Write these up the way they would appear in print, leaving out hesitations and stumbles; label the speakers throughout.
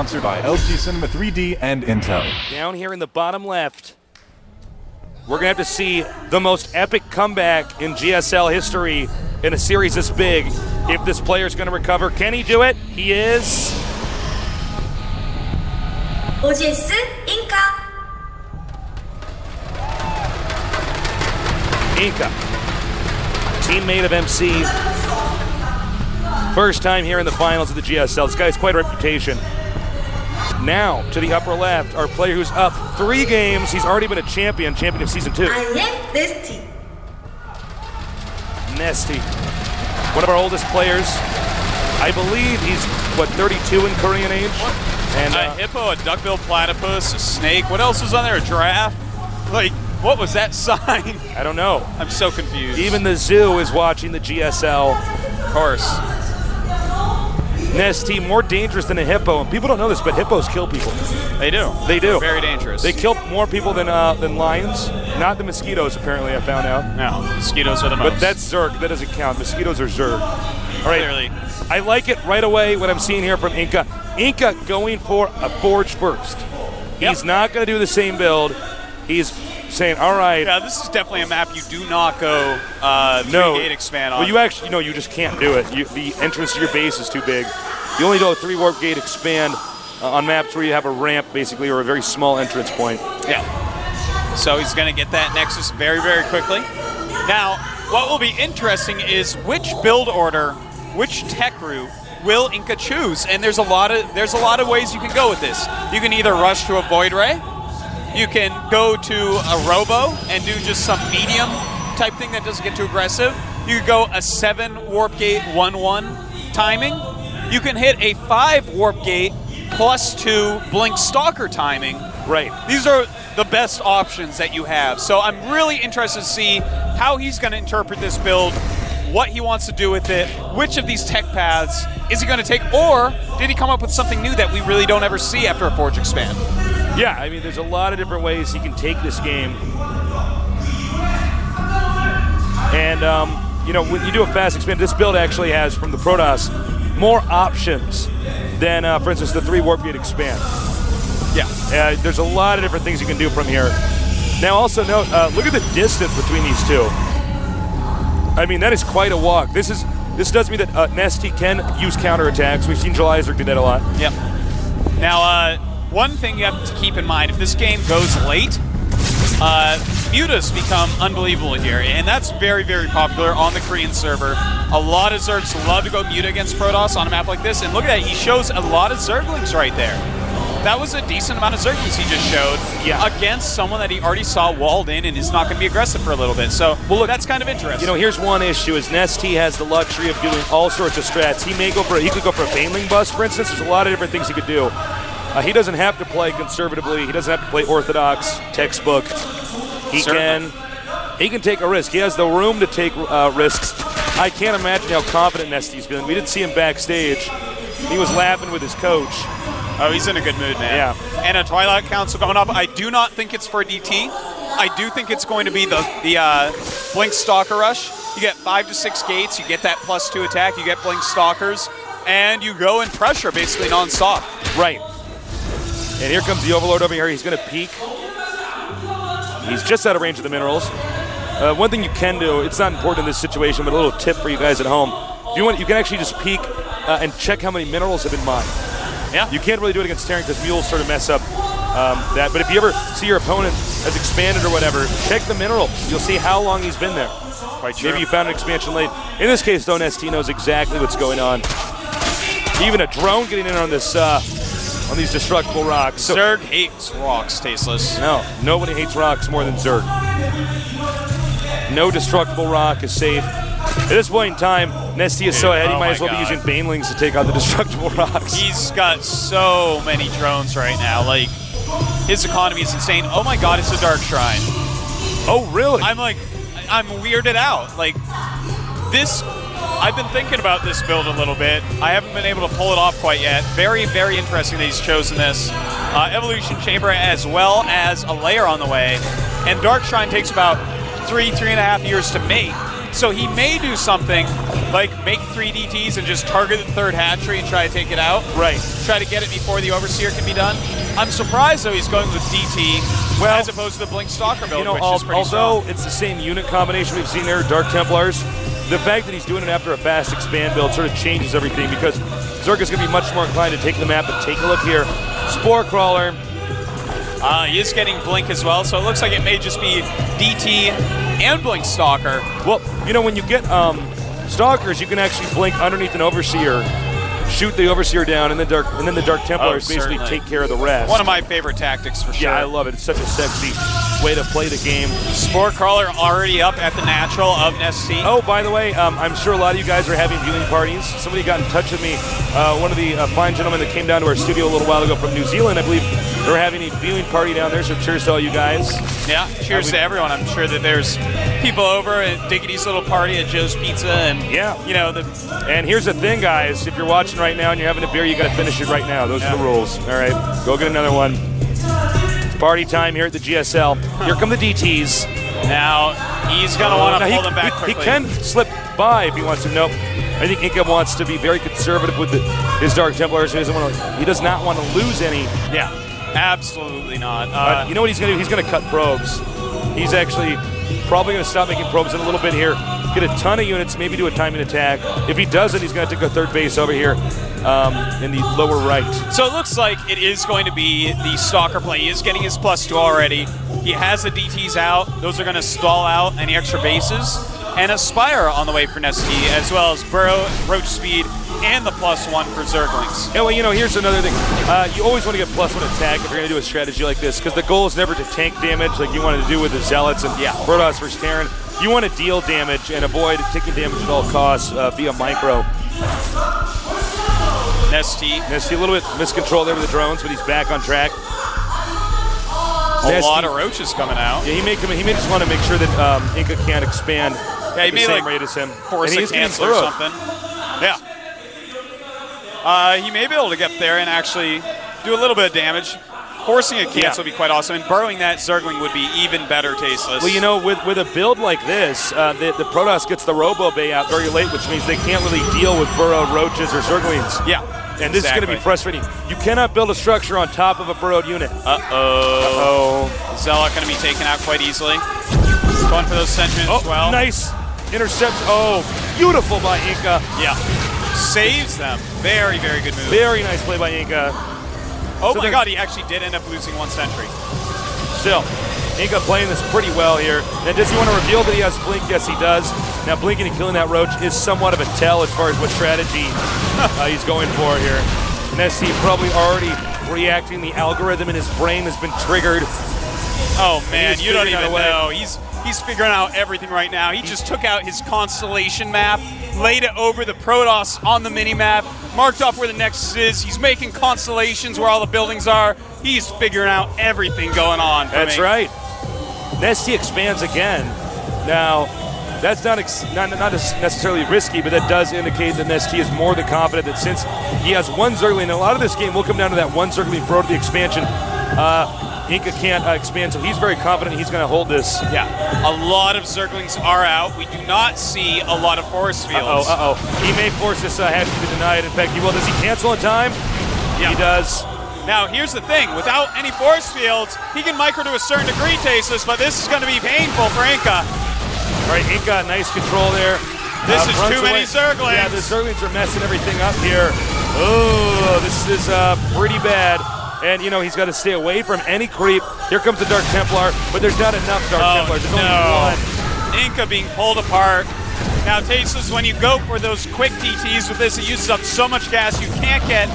Speaker 1: Sponsored by LG Cinema 3D and Intel.
Speaker 2: Down here in the bottom left, we're going to have to see the most epic comeback in GSL history in a series this big. If this player is going to recover, can he do it? He is.
Speaker 3: GSL InCa.
Speaker 2: InCa, teammate of MC. First time here in the finals of the GSL. This guy has quite a reputation. Now, to the upper left, our player who's up 3 games. He's already been a champion of Season 2.
Speaker 3: I am NesTea.
Speaker 2: NesTea, one of our oldest players. I believe he's, 32 in Korean age?
Speaker 4: And a hippo, a duckbill platypus, a snake. What else was on there? A giraffe? Like, what was that sign?
Speaker 2: I don't know.
Speaker 4: I'm so confused.
Speaker 2: Even the zoo is watching the GSL.
Speaker 4: Of course.
Speaker 2: NesTea, more dangerous than a hippo. And people don't know this, but hippos kill people.
Speaker 4: They do.
Speaker 2: They do.
Speaker 4: They're very dangerous.
Speaker 2: They kill more people than lions. Not the mosquitoes, apparently, I found out.
Speaker 4: No, mosquitoes are the most.
Speaker 2: But that's Zerg. That doesn't count. Mosquitoes are Zerg. All right.
Speaker 4: Clearly.
Speaker 2: I like it right away, what I'm seeing here from InCa. InCa going for a Forge first. He's not going to do the same build. He's saying, all right.
Speaker 4: Yeah, this is definitely a map you do not go 3-gate expand on.
Speaker 2: Well, you actually, you just can't do it. The entrance to your base is too big. You only do a 3-warp gate expand on maps where you have a ramp, basically, or a very small entrance point.
Speaker 4: Yeah. So he's going to get that Nexus very, very quickly. Now, what will be interesting is which build order, which tech route will InCa choose? And there's a lot of ways you can go with this. You can either rush to a Void Ray. You can go to a Robo and do just some medium type thing that doesn't get too aggressive. You could go a 7 warp gate 1-1 timing. You can hit a 5 warp gate +2 blink stalker timing.
Speaker 2: Right.
Speaker 4: These are the best options that you have. So I'm really interested to see how he's going to interpret this build, what he wants to do with it, which of these tech paths is he going to take, or did he come up with something new that we really don't ever see after a Forge expand?
Speaker 2: Yeah, I mean, there's a lot of different ways he can take this game. And, when you do a fast expand, this build actually has, from the Protoss, more options than, for instance, the 3 warp gate expand. Yeah. There's a lot of different things you can do from here. Now, also note, look at the distance between these two. I mean, that is quite a walk. This does mean that NesTea can use counterattacks. We've seen Jelizer do that a lot.
Speaker 4: Yep. Now, one thing you have to keep in mind, if this game goes late, mutas become unbelievable here, and that's very, very popular on the Korean server. A lot of Zergs love to go muta against Protoss on a map like this, and look at that, he shows a lot of Zerglings right there. That was a decent amount of Zerglings he just showed against someone that he already saw walled in and is not going to be aggressive for a little bit. So, well, look, that's kind of interesting.
Speaker 2: Here's one issue, is NesTea has the luxury of doing all sorts of strats. He could go for a Baneling bust, for instance. There's a lot of different things he could do. He doesn't have to play conservatively. He doesn't have to play orthodox, textbook. He can take a risk. He has the room to take risks. I can't imagine how confident NesTea's feeling. We didn't see him backstage. He was laughing with his coach.
Speaker 4: Oh, he's in a good mood, man.
Speaker 2: Yeah.
Speaker 4: And a Twilight Council going up. I do not think it's for DT. I do think it's going to be the Blink Stalker Rush. You get 5 to 6 gates. You get that +2 attack. You get Blink Stalkers. And you go in pressure basically non-stop.
Speaker 2: Right. And here comes the Overlord over here. He's going to peek. He's just out of range of the minerals. One thing you can do, it's not important in this situation, but a little tip for you guys at home. If you want, you can actually just peek and check how many minerals have been mined.
Speaker 4: Yeah.
Speaker 2: You can't really do it against Terran because mules sort of mess up that. But if you ever see your opponent has expanded or whatever, check the mineral. You'll see how long he's been there.
Speaker 4: Quite true.
Speaker 2: Maybe you found an expansion late. In this case, though, NesTea knows exactly what's going on. Even a drone getting in on this on these destructible rocks. So,
Speaker 4: Zerg hates rocks, Tasteless.
Speaker 2: No, nobody hates rocks more than Zerg. No destructible rock is safe. At this point in time, NesTea is so ahead, he might as well be using Banelings to take out the destructible rocks.
Speaker 4: He's got so many drones right now. Like, his economy is insane. Oh my god, it's a Dark Shrine.
Speaker 2: Oh, really?
Speaker 4: I'm weirded out. Like, this, I've been thinking about this build a little bit. I haven't been able to pull it off quite yet. Very, very interesting that he's chosen this. Evolution Chamber as well as a layer on the way. And Dark Shrine takes about 3.5 years to mate. So he may do something like make 3 DTs and just target the third hatchery and try to take it out.
Speaker 2: Right.
Speaker 4: Try to get it before the Overseer can be done. I'm surprised though he's going with DT as opposed to the Blink Stalker build, which is pretty
Speaker 2: although
Speaker 4: strong.
Speaker 2: it's the same unit combination we've seen there, Dark Templars, the fact that he's doing it after a fast expand build sort of changes everything because Zerg is going to be much more inclined to take the map. But take a look here. Spore Crawler.
Speaker 4: He is getting Blink as well, so it looks like it may just be DT and Blink Stalker.
Speaker 2: Well, when you get Stalkers, you can actually blink underneath an Overseer, shoot the Overseer down, and then the Dark Templars basically take care of the rest.
Speaker 4: One of my favorite tactics for sure.
Speaker 2: Yeah, I love it. It's such a sexy way to play the game.
Speaker 4: Spore Crawler already up at the natural of NesTea.
Speaker 2: Oh, by the way, I'm sure a lot of you guys are having viewing parties. Somebody got in touch with me, one of the fine gentlemen that came down to our studio a little while ago from New Zealand. I believe they're having a viewing party down there, so cheers to all you guys.
Speaker 4: Yeah, cheers to everyone. I'm sure that there's people over at Diggity's little party at Joe's Pizza, and
Speaker 2: And here's the thing, guys. If you're watching right now and you're having a beer, you got to finish it right now. Those are the rules. All right, go get another one. It's party time here at the GSL. Here come the DTs.
Speaker 4: Now he's gonna want to pull them back quickly.
Speaker 2: He can slip by if he wants to. Nope. I think InCa wants to be very conservative with his Dark Templars. He does not want to lose any.
Speaker 4: Yeah, absolutely not.
Speaker 2: You know what he's going to do? He's going to cut probes. He's actually probably going to stop making probes in a little bit here. Get a ton of units, maybe do a timing attack. If he doesn't, he's going to take a third base over here in the lower right.
Speaker 4: So it looks like it is going to be the Stalker play. He is getting his +2 already. He has the DTs out. Those are going to stall out any extra bases. And a Spire on the way for NesTea, as well as Burrow, Roach Speed, and the +1 for Zerglings.
Speaker 2: Yeah, well, here's another thing. You always want to get +1 attack if you're going to do a strategy like this, because the goal is never to tank damage like you wanted to do with the Zealots and Protoss versus Terran. You want to deal damage and avoid taking damage at all costs via micro.
Speaker 4: NesTea
Speaker 2: a little bit miscontrol there with the drones, but he's back on track.
Speaker 4: A lot of roaches coming out.
Speaker 2: Yeah, he may just want to make sure that InCa can't expand at the same rate as him.
Speaker 4: Force a cancel or something. Yeah. He may be able to get there and actually do a little bit of damage. Forcing a cancel would be quite awesome, and burrowing that Zergling would be even better tasteless.
Speaker 2: Well, with a build like this, the Protoss gets the Robo Bay out very late, which means they can't really deal with burrowed roaches or Zerglings.
Speaker 4: Yeah.
Speaker 2: And this is going to be frustrating. You cannot build a structure on top of a burrowed unit.
Speaker 4: Zealot going to be taken out quite easily. Going for those sentinels as well.
Speaker 2: Nice intercept. Oh, beautiful by InCa.
Speaker 4: Yeah. Saves them. Very, very good move.
Speaker 2: Very nice play by InCa.
Speaker 4: Oh my god, he actually did end up losing 1 sentry.
Speaker 2: Still, InCa playing this pretty well here. Now, does he want to reveal that he has Blink? Yes, he does. Now, blinking and killing that roach is somewhat of a tell as far as what strategy he's going for here. NesTea probably already reacting. The algorithm in his brain has been triggered.
Speaker 4: Oh man, you don't even know. He's figuring out everything right now. He just took out his constellation map, laid it over the Protoss on the mini-map, marked off where the Nexus is. He's making constellations where all the buildings are. He's figuring out everything going on for
Speaker 2: That's
Speaker 4: me.
Speaker 2: right. NesTea expands again. Now, that's not necessarily risky, but that does indicate that NesTea is more than confident that since he has 1 Zergling, and a lot of this game will come down to that 1 Zergling pro to the expansion. InCa can't expand, so he's very confident he's going to hold this.
Speaker 4: Yeah, a lot of Zerglings are out. We do not see a lot of force fields.
Speaker 2: He may force this hatch to be denied. In fact, he will. Does he cancel in time?
Speaker 4: Yeah.
Speaker 2: He does.
Speaker 4: Now, here's the thing. Without any force fields, he can micro to a certain degree, Tasteless, but this is going to be painful for InCa.
Speaker 2: All right, InCa, nice control there.
Speaker 4: This is too many Zerglings.
Speaker 2: Yeah, the Zerglings are messing everything up here. Oh, this is pretty bad. And, he's got to stay away from any creep. Here comes the Dark Templar, but there's not enough Dark Templars. There's only one.
Speaker 4: InCa being pulled apart. Now, Tasteless, when you go for those quick DTs with this, it uses up so much gas, you can't get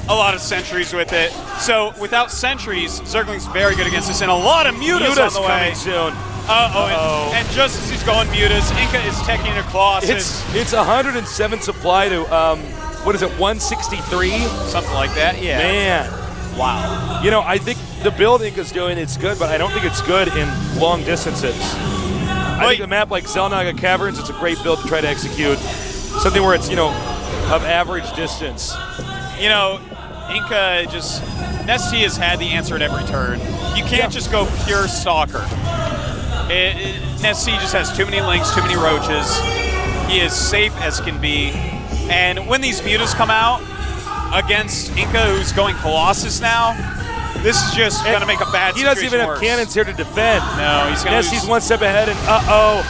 Speaker 4: a lot of sentries with it. So, without sentries, Zergling's very good against this, and a lot of Mutas on the way.
Speaker 2: Coming soon.
Speaker 4: And just as he's going Mutas, InCa is teching into Colossus.
Speaker 2: It's 107 supply to, 163?
Speaker 4: Something like that, yeah.
Speaker 2: Man.
Speaker 4: Wow.
Speaker 2: I think the build InCa's doing, it's good, but I don't think it's good in long distances. I think a map like Xel'Naga Caverns, it's a great build to try to execute. Something where it's, of average distance.
Speaker 4: InCa NesTea has had the answer at every turn. You can't just go pure Stalker. NesTea just has too many links, too many roaches. He is safe as can be. And when these mutas come out against InCa, who's going Colossus now, this is just going to make a bad situation
Speaker 2: He doesn't even have
Speaker 4: worse.
Speaker 2: cannons here to defend.
Speaker 4: No, he's going to
Speaker 2: NesTea's one step ahead, and uh-oh.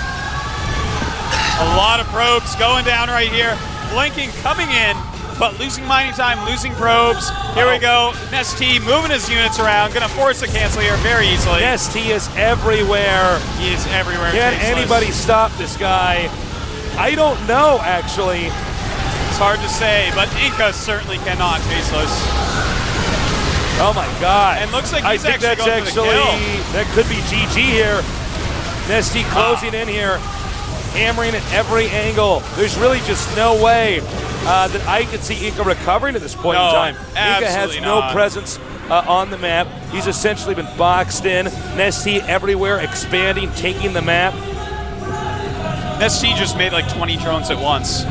Speaker 4: A lot of probes going down right here. Blinking coming in, but losing mining time, losing probes. Here we go. NesTea moving his units around. Going to force a cancel here very easily.
Speaker 2: NesTea is everywhere.
Speaker 4: He is everywhere.
Speaker 2: Can
Speaker 4: Tasteless.
Speaker 2: anybody stop this guy? I don't know, actually.
Speaker 4: It's hard to say, but InCa certainly cannot. Tasteless.
Speaker 2: Oh my God!
Speaker 4: And looks like
Speaker 2: I
Speaker 4: he's
Speaker 2: think
Speaker 4: actually
Speaker 2: that's
Speaker 4: going for the kill.
Speaker 2: that could be GG here. NesTea closing in here, hammering at every angle. There's really just no way that I could see InCa recovering at this point in time. InCa has
Speaker 4: absolutely
Speaker 2: no
Speaker 4: not.
Speaker 2: presence on the map. He's essentially been boxed in. NesTea everywhere, expanding, taking the map.
Speaker 4: NesTea just made like 20 drones at once.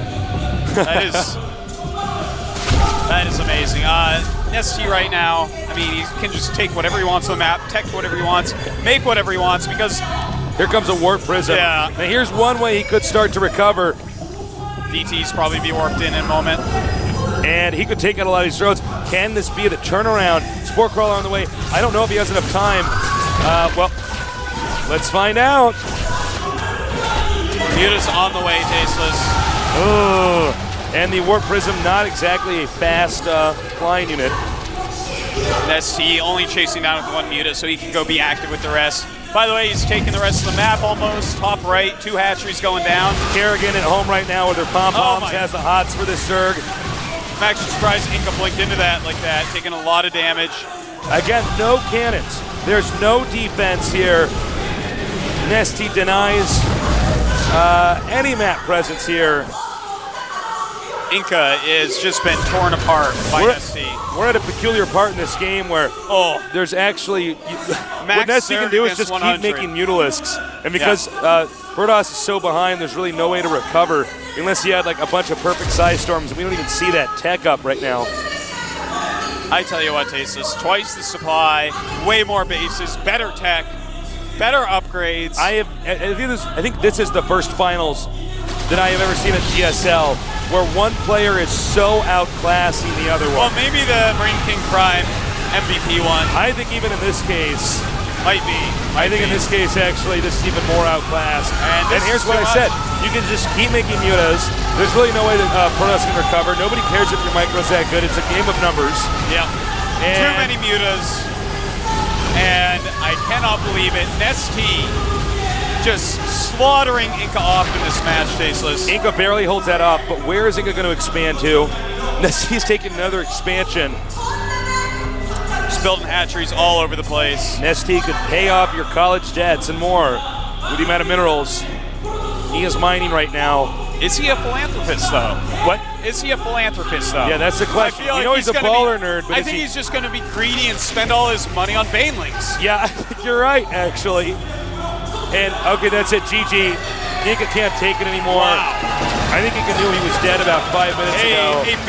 Speaker 4: That is amazing. NesTea right now, I mean, he can just take whatever he wants on the map, tech whatever he wants, make whatever he wants, because
Speaker 2: Here comes a warp prism.
Speaker 4: Yeah.
Speaker 2: Now here's one way he could start to recover.
Speaker 4: DT's probably be warped in a moment.
Speaker 2: And he could take out a lot of these drones. Can this be the turnaround? Spore Crawler on the way. I don't know if he has enough time. Well, let's find out.
Speaker 4: Muta's on the way, Tasteless.
Speaker 2: Oh, and the Warp Prism, not exactly a fast flying unit.
Speaker 4: NesTea only chasing down with one Muta so he can go be active with the rest. By the way, he's taking the rest of the map almost. Top right, 2 hatcheries going down.
Speaker 2: Kerrigan at home right now with her pom-poms,
Speaker 4: Oh
Speaker 2: has the hots for this Zerg.
Speaker 4: I'm actually surprised InCa blinked into that like that, taking a lot of damage.
Speaker 2: Again, no cannons. There's no defense here. NesTea denies any map presence here.
Speaker 4: InCa has just been torn apart by NesTea.
Speaker 2: We're at a peculiar part in this game where there's actually what NesTea can do is just
Speaker 4: 100.
Speaker 2: keep making Mutalisks, and because Protoss is so behind, there's really no way to recover unless you had like a bunch of perfect size storms, and we don't even see that tech up right now.
Speaker 4: I tell you what, Tasteless, twice the supply, way more bases, better tech, better upgrades.
Speaker 2: I think this is the first finals that I have ever seen at GSL where one player is so outclassing the other
Speaker 4: Well,
Speaker 2: one.
Speaker 4: maybe the Marine King Prime MVP one
Speaker 2: I think even in this case,
Speaker 4: might be.
Speaker 2: I think in this case, actually, this is even more outclassed.
Speaker 4: And this
Speaker 2: here's
Speaker 4: is
Speaker 2: what
Speaker 4: too
Speaker 2: I said.
Speaker 4: much.
Speaker 2: You can just keep making mutas. There's really no way that Protoss can recover. Nobody cares if your micro's that good. It's a game of numbers.
Speaker 4: Yeah.
Speaker 2: And
Speaker 4: Too many Mutas. And I cannot believe it. NesTea just slaughtering InCa off in this match, Tasteless.
Speaker 2: InCa barely holds that off, but where is InCa going to expand to? NesTea's taking another expansion.
Speaker 4: Just building hatcheries all over the place.
Speaker 2: NesTea could pay off your college debts and more with the amount of minerals he is mining right now.
Speaker 4: Is he a philanthropist, though?
Speaker 2: What?
Speaker 4: Is he a philanthropist, though?
Speaker 2: Yeah, that's the question.
Speaker 4: I feel like
Speaker 2: You know he's a
Speaker 4: gonna
Speaker 2: baller nerd, but
Speaker 4: I
Speaker 2: is
Speaker 4: think
Speaker 2: he-
Speaker 4: he's just going to be greedy and spend all his money on Banelings.
Speaker 2: Yeah, I think you're right, actually. And, okay, that's it, GG. InCa can't take it anymore.
Speaker 4: Wow.
Speaker 2: I think InCa knew he was dead about 5 minutes ago.
Speaker 4: A bit